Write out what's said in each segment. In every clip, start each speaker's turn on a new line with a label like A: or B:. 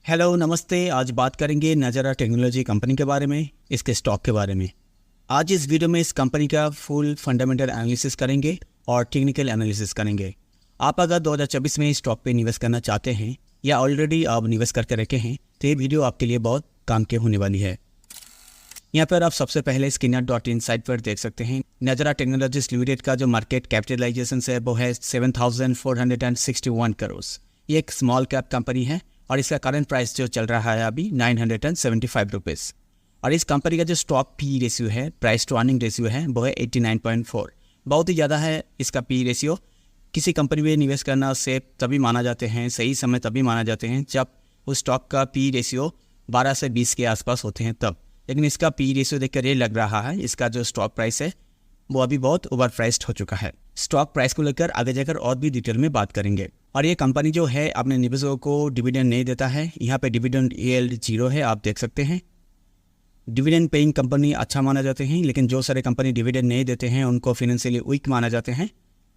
A: Hello नमस्ते। आज बात करेंगे नज़ारा टेक्नोलॉजी कंपनी के बारे में, इसके स्टॉक के बारे में। आज इस वीडियो में इस कंपनी का फुल फंडामेंटल एनालिसिस करेंगे और टेक्निकल एनालिसिस करेंगे। आप अगर 2024 में इस स्टॉक पे निवेश करना चाहते हैं या ऑलरेडी आप निवेश करके रखे हैं तो ये वीडियो आपके लिए बहुत काम के होने वाली है। यहाँ पर आप सबसे पहले स्किनर.इन साइट पर देख सकते हैं नज़ारा टेक्नोलॉजीज लिमिटेड का जो मार्केट कैपिटलाइजेशन है वो है 7,461 करोड़। ये एक स्मॉल कैप कंपनी है और इसका करंट प्राइस जो चल रहा है अभी 975 रुपीज़। और इस कंपनी का जो स्टॉक पी रेशियो है, प्राइस टू अर्निंग रेशियो है, वो है 89.4। बहुत ही ज़्यादा है इसका पी रेशियो। किसी कंपनी में निवेश करना से तभी माना जाते हैं, सही समय तभी माना जाते हैं जब उस स्टॉक का पी रेशियो 12 से 20 के आसपास होते हैं तब। लेकिन इसका पी रेशियो देखकर ये लग रहा है इसका जो स्टॉक प्राइस है वो अभी बहुत ओवर प्राइस्ड हो चुका है। स्टॉक प्राइस को लेकर आगे जाकर और भी डिटेल में बात करेंगे। और ये कंपनी जो है अपने निवेशकों को डिविडेंड नहीं देता है। यहाँ पे डिविडेंड यील्ड 0 है, आप देख सकते हैं। डिविडेंड पेइंग कंपनी अच्छा माना जाते हैं, लेकिन जो सारे कंपनी डिविडेंड नहीं देते हैं उनको फाइनेंशियली वीक माना जाते हैं।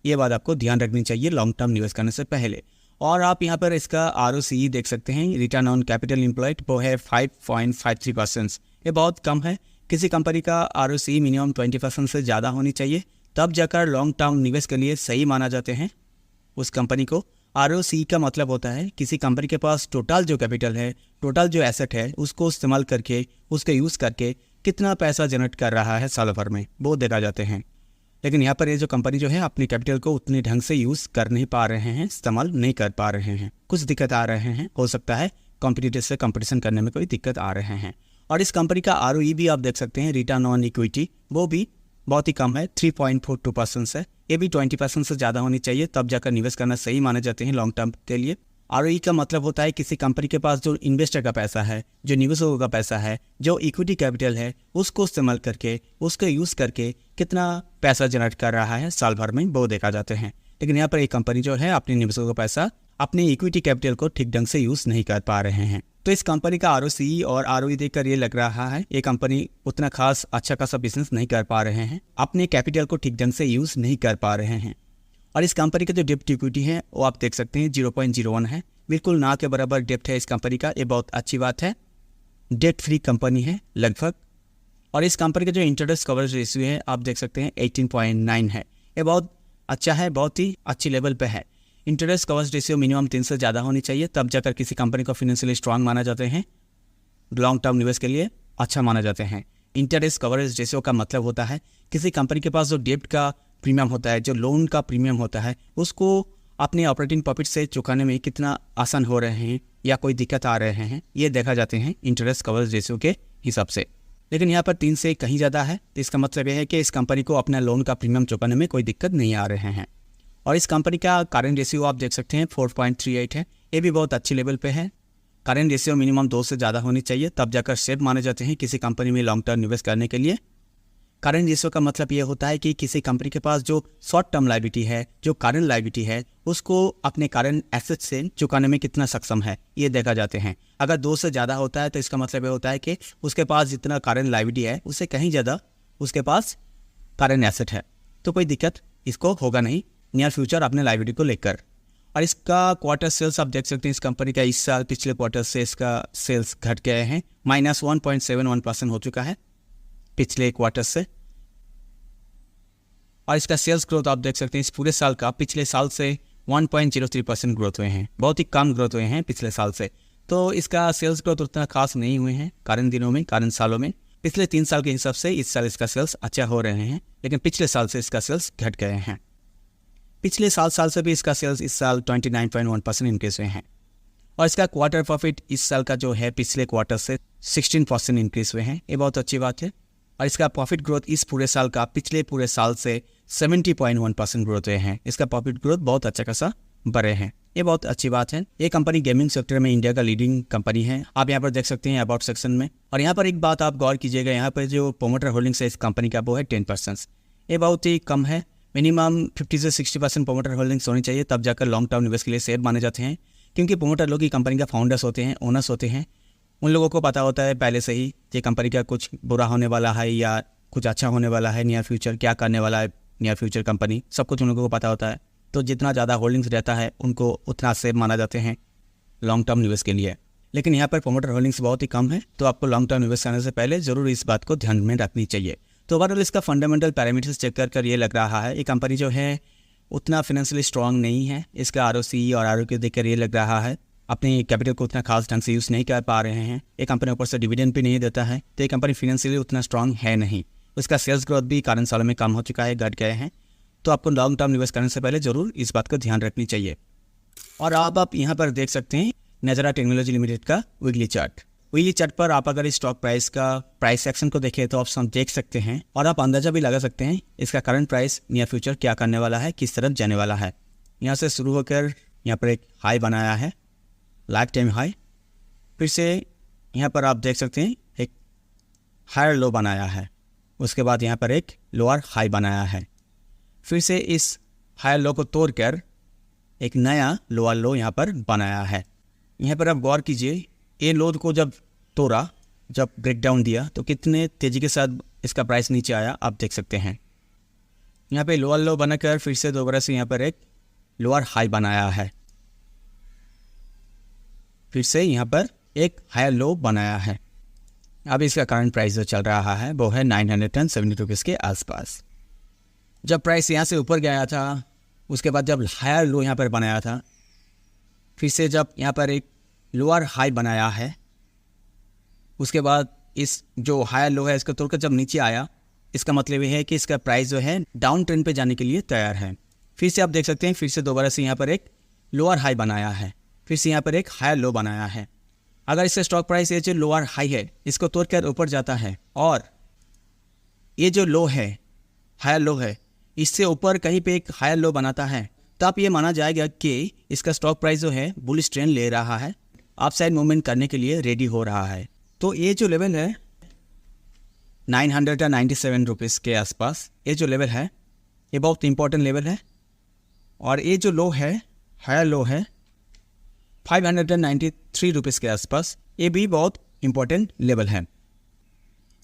A: ये बात आपको ध्यान रखनी चाहिए लॉन्ग टर्म निवेश करने से पहले। और आप यहाँ पर इसका ROCE देख सकते हैं, रिटर्न ऑन कैपिटल एम्प्लॉयड, वो है 5.53%। ये बहुत कम है। किसी कंपनी का ROCE मिनिमम 20% से ज़्यादा होनी चाहिए, तब जाकर लॉन्ग टर्म निवेश के लिए सही माना जाते हैं उस कंपनी को। ROCE का मतलब होता है किसी कंपनी के पास टोटल जो कैपिटल है, टोटल जो एसेट है, उसको इस्तेमाल करके, उसका यूज़ करके कितना पैसा जनरेट कर रहा है साल भर में, वो देखा जाते हैं। लेकिन यहाँ पर ये जो कंपनी जो है अपनी कैपिटल को उतने ढंग से यूज़ कर नहीं पा रहे हैं, इस्तेमाल नहीं कर पा रहे हैं, कुछ दिक्कत आ रहे हैं। हो सकता है कॉम्पिटिटर से कंपटीशन करने में कोई दिक्कत आ रहे हैं। और इस कंपनी का ROE भी आप देख सकते हैं, रिटर्न ऑन इक्विटी, वो भी बहुत ही कम है, 3.42% है। ये भी 20% से ज़्यादा होनी चाहिए, तब जाकर निवेश करना सही माने जाते हैं लॉन्ग टर्म के लिए। ROE का मतलब होता है किसी कंपनी के पास जो इन्वेस्टर का पैसा है, जो निवेशकों का पैसा है, जो इक्विटी कैपिटल है, उसको इस्तेमाल करके, उसको यूज़ करके कितना पैसा जनरेट कर रहा है साल भर में, वो देखा जाते हैं। लेकिन यहाँ पर एक कंपनी जो है अपने निवेशकों का पैसा, अपनी इक्विटी कैपिटल को ठीक ढंग से यूज़ नहीं कर पा रहे हैं। तो इस कंपनी का ROCE और ROE देखकर ये लग रहा है ये कंपनी उतना खास अच्छा खासा बिजनेस नहीं कर पा रहे हैं, अपने कैपिटल को ठीक ढंग से यूज़ नहीं कर पा रहे हैं। और इस कंपनी का जो डेप्ट इक्विटी है वो आप देख सकते हैं 0.01 है, बिल्कुल ना के बराबर डेप्ट है इस कंपनी का। ये बहुत अच्छी बात है, डेट फ्री कंपनी है लगभग। और इस कंपनी का जो इंटरेस्ट कवरेज रेशियो है आप देख सकते हैं 18.9 है। ये बहुत अच्छा है, बहुत ही अच्छी लेवल पे है। इंटरेस्ट कवरेज रेशियो मिनिमम 3 से ज़्यादा होनी चाहिए, तब जाकर किसी कंपनी को फाइनेंशियली स्ट्रांग माना जाते हैं, लॉन्ग टर्म निवेश के लिए अच्छा माना जाते हैं। इंटरेस्ट कवरेज रेशियो का मतलब होता है किसी कंपनी के पास जो डेब्ट का प्रीमियम होता है, जो लोन का प्रीमियम होता है, उसको अपने ऑपरेटिंग प्रॉफिट से चुकाने में कितना आसान हो रहे हैं या कोई दिक्कत आ रहे हैं, ये देखा जाते हैं इंटरेस्ट कवरेज रेशियो के हिसाब से। लेकिन यहाँ पर 3 से कहीं ज़्यादा है, तो इसका मतलब यह है कि इस कंपनी को अपना लोन का प्रीमियम चुकाने में कोई दिक्कत नहीं आ रहे हैं। और इस कंपनी का करंट रेशियो आप देख सकते हैं 4.38 है, ये भी बहुत अच्छी लेवल पे है। करंट रेशियो मिनिमम 2 से ज़्यादा होनी चाहिए, तब जाकर सेफ माने जाते हैं किसी कंपनी में लॉन्ग टर्म निवेश करने के लिए। करंट रेशियो का मतलब ये होता है कि किसी कंपनी के पास जो शॉर्ट टर्म लायबिलिटी है, जो करंट लायबिलिटी है, उसको अपने करंट एसेट से चुकाने में कितना सक्षम है, ये देखा जाते हैं। अगर 2 से ज़्यादा होता है तो इसका मतलब ये होता है कि उसके पास जितना करंट लायबिलिटी है उससे कहीं ज़्यादा उसके पास करंट एसेट है, तो कोई दिक्कत इसको होगा नहीं नियर फ्यूचर अपने लायबिलिटी को लेकर। और इसका क्वार्टर सेल्स आप देख सकते हैं, इस कंपनी का इस साल पिछले क्वार्टर से इसका सेल्स घट गए हैं, -1.71% हो चुका है पिछले क्वार्टर से। और इसका सेल्स ग्रोथ आप देख सकते हैं इस पूरे साल का पिछले साल से 1.03% ग्रोथ हुए हैं, बहुत ही कम ग्रोथ हुए हैं पिछले साल से। तो इसका सेल्स ग्रोथ उतना खास नहीं हुए हैं करंट दिनों में, करंट सालों में। पिछले 3 साल के हिसाब से इस साल इसका सेल्स अच्छा हो रहे हैं, लेकिन पिछले साल से इसका सेल्स घट गए हैं। पिछले 7 साल से भी इसका सेल्स इस साल 29.1% इंक्रीज हुए हैं। और इसका क्वार्टर प्रॉफिट इस साल का जो है पिछले क्वार्टर से 16% इंक्रीज हुए हैं, ये बहुत अच्छी बात है। और इसका प्रॉफिट ग्रोथ इस पूरे साल का पिछले पूरे साल से 70.1% ग्रोथ हुए हैं। इसका प्रॉफिट ग्रोथ बहुत अच्छा खासा बढ़े हैं, ये बहुत अच्छी बात है। ये कंपनी गेमिंग सेक्टर में इंडिया का लीडिंग कंपनी है, आप यहाँ पर देख सकते हैं अबाउट सेक्शन में। और यहाँ पर एक बात आप गौर कीजिएगा, यहाँ पर जो प्रोमोटर होल्डिंग्स है इस कंपनी का वो है 10%। ये बहुत ही कम है, मिनिमम 50 से 60% प्रोमोटर होल्डिंग्स होनी चाहिए, तब जाकर लॉन्ग टर्म निवेश के लिए सेफ माने जाते हैं। क्योंकि प्रोमोटर लोग ही कंपनी का फाउंडर्स होते हैं, ओनर्स होते हैं। उन लोगों को पता होता है पहले से ही कि कंपनी का कुछ बुरा होने वाला है या कुछ अच्छा होने वाला है, नियर फ्यूचर क्या करने वाला है नियर फ्यूचर कंपनी, सब कुछ उन लोगों को पता होता है। तो जितना ज़्यादा होल्डिंग्स रहता है उनको उतना सेफ माना जाते हैं लॉन्ग टर्म निवेश के लिए। लेकिन यहाँ पर प्रोमोटर होल्डिंग्स बहुत ही कम है, तो आपको लॉन्ग टर्म इन्वेस्ट करने से पहले ज़रूर इस बात को ध्यान में रखनी चाहिए। तो ओवरऑल इसका फंडामेंटल पैरामीटर्स चेक कर ये लग रहा है ये कंपनी जो है उतना फाइनेंशियली स्ट्रॉन्ग नहीं है। इसका ROCE और ROE देखकर ये लग रहा है अपने कैपिटल को उतना खास ढंग से यूज़ नहीं कर पा रहे हैं। ये कंपनी ऊपर से डिविडेंड भी नहीं देता है, तो ये कंपनी फाइनेंशियली उतना स्ट्रॉन्ग है नहीं। उसका सेल्स ग्रोथ भी करंट सालों में कम हो चुका है, घट गए हैं। तो आपको लॉन्ग टर्म इन्वेस्ट करने से पहले ज़रूर इस बात को ध्यान रखनी चाहिए। और अब आप यहाँ पर देख सकते हैं नज़ारा टेक्नोलॉजी लिमिटेड का वीकली चार्ट। वीकली चार्ट पर आप अगर इस स्टॉक प्राइस का प्राइस सेक्शन को देखें तो आप देख सकते हैं और आप अंदाजा भी लगा सकते हैं इसका करंट प्राइस नियर फ्यूचर क्या करने वाला है, किस तरफ जाने वाला है। यहाँ से शुरू होकर यहाँ पर एक हाई बनाया है, लाइफ टाइम हाई। फिर से यहाँ पर आप देख सकते हैं एक हायर लो बनाया है, उसके बाद यहाँ पर एक लोअर हाई बनाया है। फिर से इस हायर लो को तोड़कर एक नया लोअर लो यहाँ पर बनाया है। यहाँ पर आप गौर कीजिए, ये लो को जब तोड़ा, जब ब्रेकडाउन दिया तो कितने तेज़ी के साथ इसका प्राइस नीचे आया आप देख सकते हैं। यहाँ पे लोअर लो बनाकर फिर से दोबारा से यहाँ पर एक लोअर हाई बनाया है, फिर से यहाँ पर एक हायर लो बनाया है। अब इसका करंट प्राइस जो चल रहा है वो है 970 रुपीज़ के आसपास। जब प्राइस यहाँ से ऊपर गया था, उसके बाद जब हायर लो यहाँ पर बनाया था, फिर से जब यहाँ पर एक लोअर हाई बनाया है, उसके बाद इस जो हायर लो है इसको तोड़कर जब नीचे आया, इसका मतलब ये है कि इसका प्राइस जो है डाउन ट्रेंड पे जाने के लिए तैयार है। फिर से आप देख सकते हैं फिर से दोबारा से यहाँ पर एक लोअर हाई बनाया है, फिर से यहाँ पर एक हायर लो बनाया है। अगर इसका स्टॉक प्राइस ये जो लोअर हाई है इसको तोड़कर ऊपर जाता है और ये जो लो है हायर लो है इससे ऊपर कहीं पे एक हायर लो बनाता है, तो आप ये माना जाएगा कि इसका स्टॉक प्राइस जो है बुलिश ट्रेंड ले रहा है, अपसाइड मूवमेंट करने के लिए रेडी हो रहा है। तो ये जो लेवल है 997 रुपीज़ के आसपास, ये जो लेवल है ये बहुत इंपॉर्टेंट लेवल है। और ये जो लो है हायर लो है 593 रुपीज़ के आसपास, ये भी बहुत इंपॉर्टेंट लेवल है।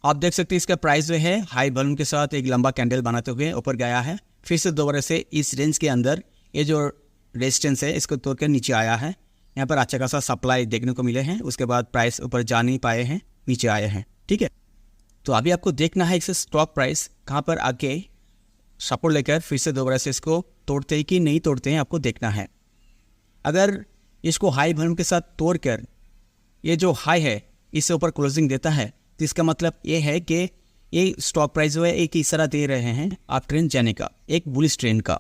A: आप देख सकते हैं इसका प्राइस जो है हाई वॉल्यूम के साथ एक लंबा कैंडल बनाते हुए ऊपर गया है, फिर से दोबारा से इस रेंज के अंदर ये जो रेजिस्टेंस है इसको तोड़कर नीचे आया है। यहाँ पर अच्छा खासा सप्लाई देखने को मिले हैं, उसके बाद प्राइस ऊपर जा नहीं पाए हैं, नीचे आए हैं। ठीक है, तो अभी आपको देखना है इससे स्टॉक प्राइस कहाँ पर आके सपोर्ट लेकर फिर से दोबारा से इसको तोड़ते हैं कि नहीं तोड़ते हैं, आपको देखना है। अगर इसको हाई वॉल्यूम के साथ तोड़कर ये जो हाई है इससे ऊपर क्लोजिंग देता है, तो इसका मतलब ये है कि ये स्टॉक प्राइस जो है एक इशारा दे रहे हैं आप ट्रेंड जाने का, एक बुलिश ट्रेंड का।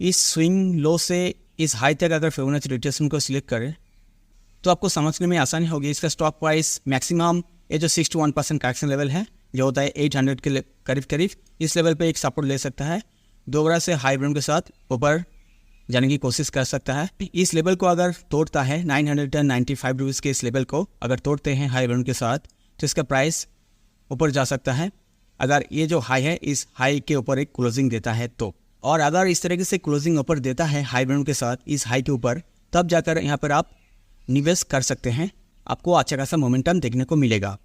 A: इस स्विंग लो से इस हाई तक अगर फिबोनाची रिट्रेसमेंट को सिलेक्ट करें तो आपको समझने में आसानी होगी। इसका स्टॉक प्राइस मैक्सिमम ये जो 6 to 1% करेक्शन लेवल है जो होता है 800 के करीब करीब, इस लेवल पे एक सपोर्ट ले सकता है, दोबारा से हाई वॉल्यूम के साथ ऊपर जाने की कोशिश कर सकता है। इस लेवल को अगर तोड़ता है 995 रुपीज़ के इस लेवल को अगर तोड़ते हैं हाई वॉल्यूम के साथ, तो इसका प्राइस ऊपर जा सकता है अगर ये जो हाई है इस हाई के ऊपर एक क्लोजिंग देता है तो। और अगर इस तरीके से क्लोजिंग ऊपर देता है हाई वॉल्यूम के साथ इस हाई के ऊपर, तब जाकर यहाँ पर आप निवेश कर सकते हैं, आपको अच्छा खासा मोमेंटम देखने को मिलेगा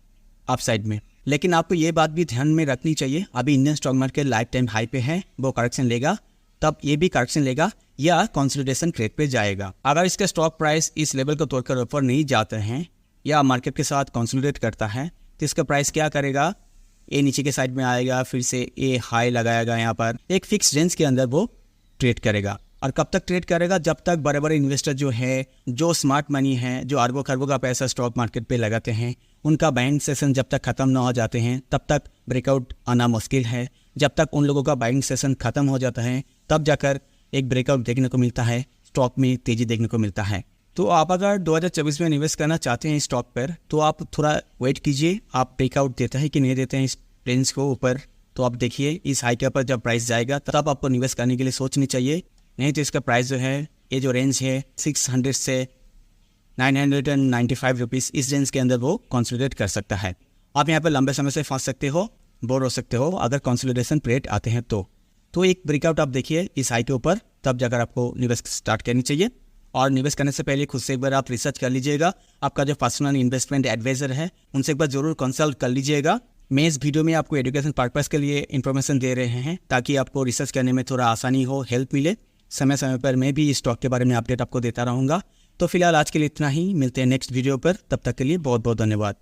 A: अप साइड में। लेकिन आपको ये बात भी ध्यान में रखनी चाहिए, अभी Indian stock market life time high पे है, वो करेक्शन लेगा तब ये भी करेक्शन लेगा या कंसोलिडेशन ट्रेड पे जाएगा। अगर इसका स्टॉक प्राइस इस लेवल को तोड़कर ऊपर नहीं जाते हैं या मार्केट के साथ कंसोलिडेट करता है, तो इसका प्राइस क्या करेगा, ये नीचे के साइड में आएगा, फिर से ये हाई लगाएगा, यहाँ पर एक फिक्स रेंज के अंदर वो ट्रेड करेगा। और कब तक ट्रेड करेगा, जब तक बड़े बड़े इन्वेस्टर जो है, जो स्मार्ट मनी है, जो अरबों खरबों का पैसा स्टॉक मार्केट पे लगाते हैं, उनका बाइंग सेशन जब तक ख़त्म ना हो जाते हैं तब तक ब्रेकआउट आना मुश्किल है। जब तक उन लोगों का बाइंग सेशन ख़त्म हो जाता है तब जाकर एक ब्रेकआउट देखने को मिलता है, स्टॉक में तेज़ी देखने को मिलता है। तो आप अगर 2024 में इन्वेस्ट करना चाहते हैं स्टॉक पर, तो आप थोड़ा वेट कीजिए, आप ब्रेकआउट देता है कि नहीं देते हैं इस रेंज को ऊपर, तो आप देखिए इस हाई के ऊपर जब प्राइस जाएगा तब आपको निवेश करने के लिए सोचनी चाहिए। नहीं तो इसका प्राइस जो है, ये जो रेंज है 600 से 995 रुपीज़, इस रेंज के अंदर वो कंसोलिडेट कर सकता है। आप यहाँ पर लंबे समय से फंस सकते हो, बोर हो सकते हो अगर कंसोलिडेशन पीरियड आते हैं तो एक ब्रेकआउट आप देखिए इस हाई के ऊपर, तब जाकर आपको निवेश स्टार्ट करनी चाहिए। और निवेश करने से पहले खुद से एक बार आप रिसर्च कर लीजिएगा, आपका जो पर्सनल इन्वेस्टमेंट एडवाइजर है उनसे एक बार ज़रूर कंसल्ट कर लीजिएगा। मैं इस वीडियो में आपको एजुकेशन पर्पज़ के लिए इन्फॉर्मेशन दे रहे हैं ताकि आपको रिसर्च करने में थोड़ा आसानी हो, हेल्प मिले। समय समय पर मैं भी इस स्टॉक के बारे में अपडेट आपको देता रहूँगा। तो फिलहाल आज के लिए इतना ही, मिलते हैं नेक्स्ट वीडियो पर, तब तक के लिए बहुत बहुत धन्यवाद।